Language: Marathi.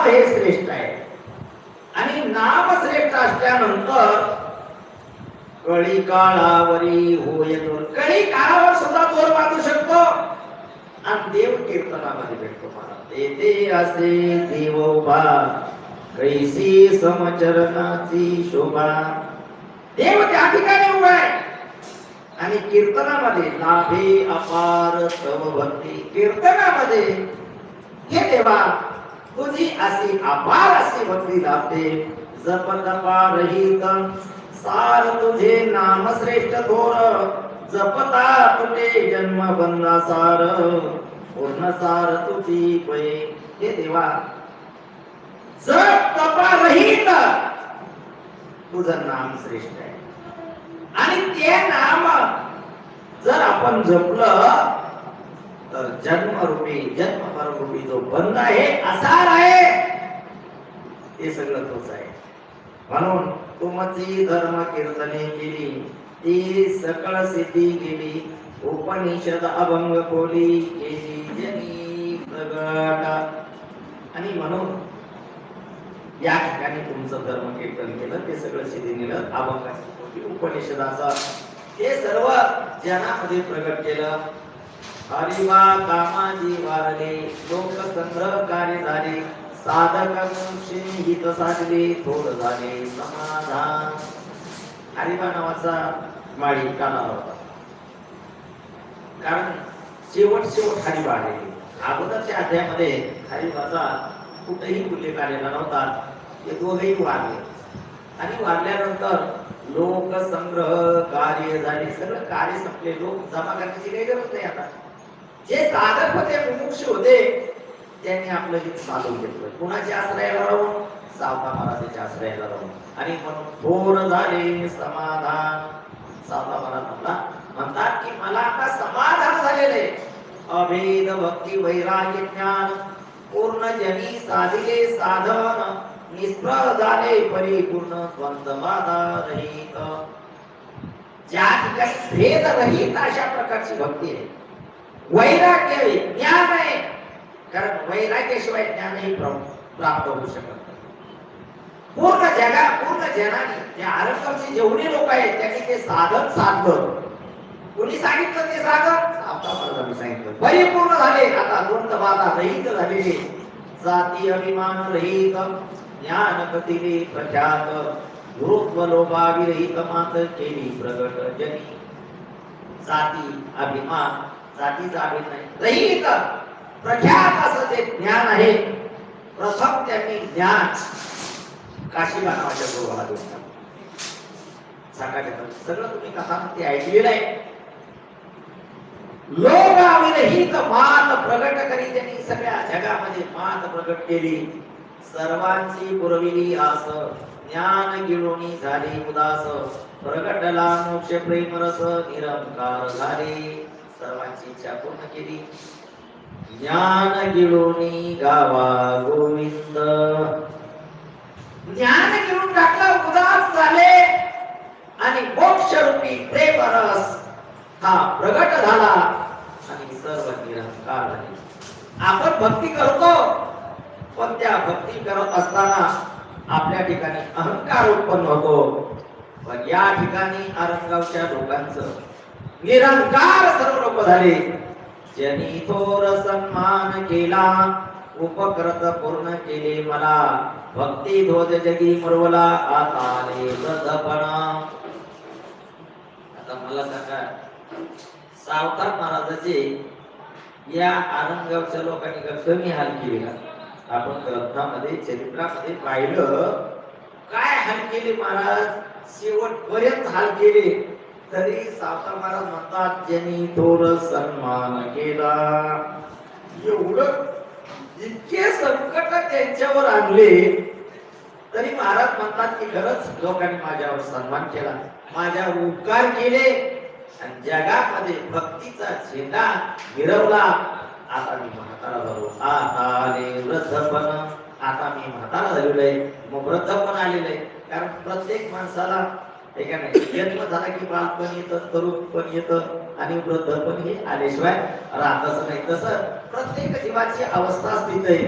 हे श्रेष्ठ आहे आणि नाम श्रेष्ठ असल्यानंतर कळी काळावरी होय जोर. कळी काळावर सुद्धा जोर वाजू शकतो आणि देव कीर्तनामध्ये भेटतो. मला ते असे देव उभा कैसी समचरणाची शोभा. देव त्या ठिकाणी उभा आहे आणि कीर्तनामध्ये लाभे अपार तव भक्ती. कीर्तनामध्ये हे देवा तुझी अशी अपार अशी भक्ती लाभते. जप तपा रहित सार तुझे नाम श्रेष्ठ थोर. जपता तुझे जन्म बंदा सार पूर्ण सार तुझी पै. हे देवा जप तपा रहित तुझं नाम श्रेष्ठ आहे आणि ते नाम जर आपण जपलं तर जन्मरूपी जन्म रूपी जो बंद आहे असार आहे ते सगळं तोच आहे. म्हणून तुमची धर्म कीर्तने केली ती सकळ सिद्धी गेली. उपनिषद अभंग कोली केली जनी प्रगट. आणि म्हणून या ठिकाणी तुमचं धर्म कीर्तन केलं ते सगळं सिद्धी नेलं. अभंगाची उपनिषदाचा ते सर्व जनामध्ये प्रगट केलं. हरिवा कामाजी वारले लोक संग्रह कार्य झाले. साधकांशी हित साधले थोड झाले समाधान. हरिवा नावाचा माळी काला होता कारण शेवट हरिवा आलेली. अगोदरच्या अध्यायामध्ये हरिवाचा कुठेही उल्लेख आलेला नव्हता. ते दोघेही वारले आणि वारल्यानंतर लोकसंग्रह कार्य झाले. सगळं कार्य संपले. लोक जमा करण्याची काही गरज नाही. आता जे साधक होते मुमुक्ष होते त्यांनी आपलं हित साधून घेतलं. कुणाच्या आश्रयाला राहून? सावता महाराजांच्या आश्रयाला राहून. आणि म्हणून थोर झाले समाधान. सावता महाराज म्हणतात की मला आता समाधान झालेले. अभेद भक्ती वैराग्य ज्ञान पूर्ण जनी साधिले साधन. निष्प्रह झाले परिपूर्ण द्वंद्व बाधा रहित. ज्या ठिकाणी भेद रहित अशा प्रकारची भक्ती आहे. वैराग्य आहे, ज्ञान आहे. कारण वैराग्याशिवाय ज्ञानही प्राप्त होऊ शकत नाही. पूर्ण जनाने त्या आरंगाचे जेवढे लोक आहेत त्यांनी ते साधन साधलं. कोणी सांगितलं ते साधन? सावता महाराजांनी सांगितलं. परिपूर्ण झाले. आता द्वंद्व बाधा रहित झालेले. जाती अभिमान रहित ज्ञान गतीले प्रख्यात. गुरुत्व लोभाविरहित मात्र केली प्रगट जनी. जाती अभिमान जातीचा अभिमान रहित प्रख्यात असं जे ज्ञान आहे. प्रथम त्यांनी ज्ञान काशीबा नावाच्या गुरुला दिलं. सांगायचं सगळं तुम्ही कथा ते ऐकलेलं आहे. लोभाविरहित मात प्रगट करी. त्यांनी सगळ्या जगामध्ये मात प्रगट केली. सर्वांची पुरविली आस ज्ञान गिळोनी झाली उदास. प्रगटला मोक्ष प्रेम रस निरंकार झाले. सर्वांची इच्छा पूर्ण केली. ज्ञान गिळोनी गावा गोविंद. ज्ञान गिळून टाकलं उदास झाले आणि मोक्ष रूपी प्रेम रस हा प्रगट झाला आणि सर्व निरंकार झाले. आपण भक्ती करतो पण त्या भक्ती करत असताना आपल्या ठिकाणी अहंकार उत्पन्न होतो. पण या ठिकाणी आरंगावच्या लोकांचं निरंकार सर्व लोक झाले. ज्यांनी थोर सन्मान केला उपकृत पूर्ण केले मला. भक्ती ध्वज जगी मुरवला आता आले वृद्धपणा. आता मला सांगा सावता महाराजाचे या आरंगावच्या लोकांनी कमी हाल केले का? आपण ग्रंथामध्ये चरित्रामध्ये पाहिलं काय हाल केले महाराज. शेवटपर्यंत हाल केले. तरी सावता महाराज म्हणतात ज्यांनी थोर सन्मान केला. एवढं इतके संकट त्यांच्यावर आणले तरी महाराज म्हणतात की खरंच लोकांनी माझ्यावर सन्मान केला, माझ्यावर उपकार केले आणि जगामध्ये भक्तीचा झेंडा मिरवला. आता मी म्हातारा झालो. आता आले वृद्धपण. आता मी म्हातारा झालेलो आहे. मग वृद्धपण आलेलं आहे. कारण प्रत्येक माणसाला जन्म झाला की बालपण येतं, तरुणपण येतं आणि वृद्धपण हे आल्याशिवाय राहतच नाही. तसं प्रत्येक जीवाची अवस्था स्थित आहे.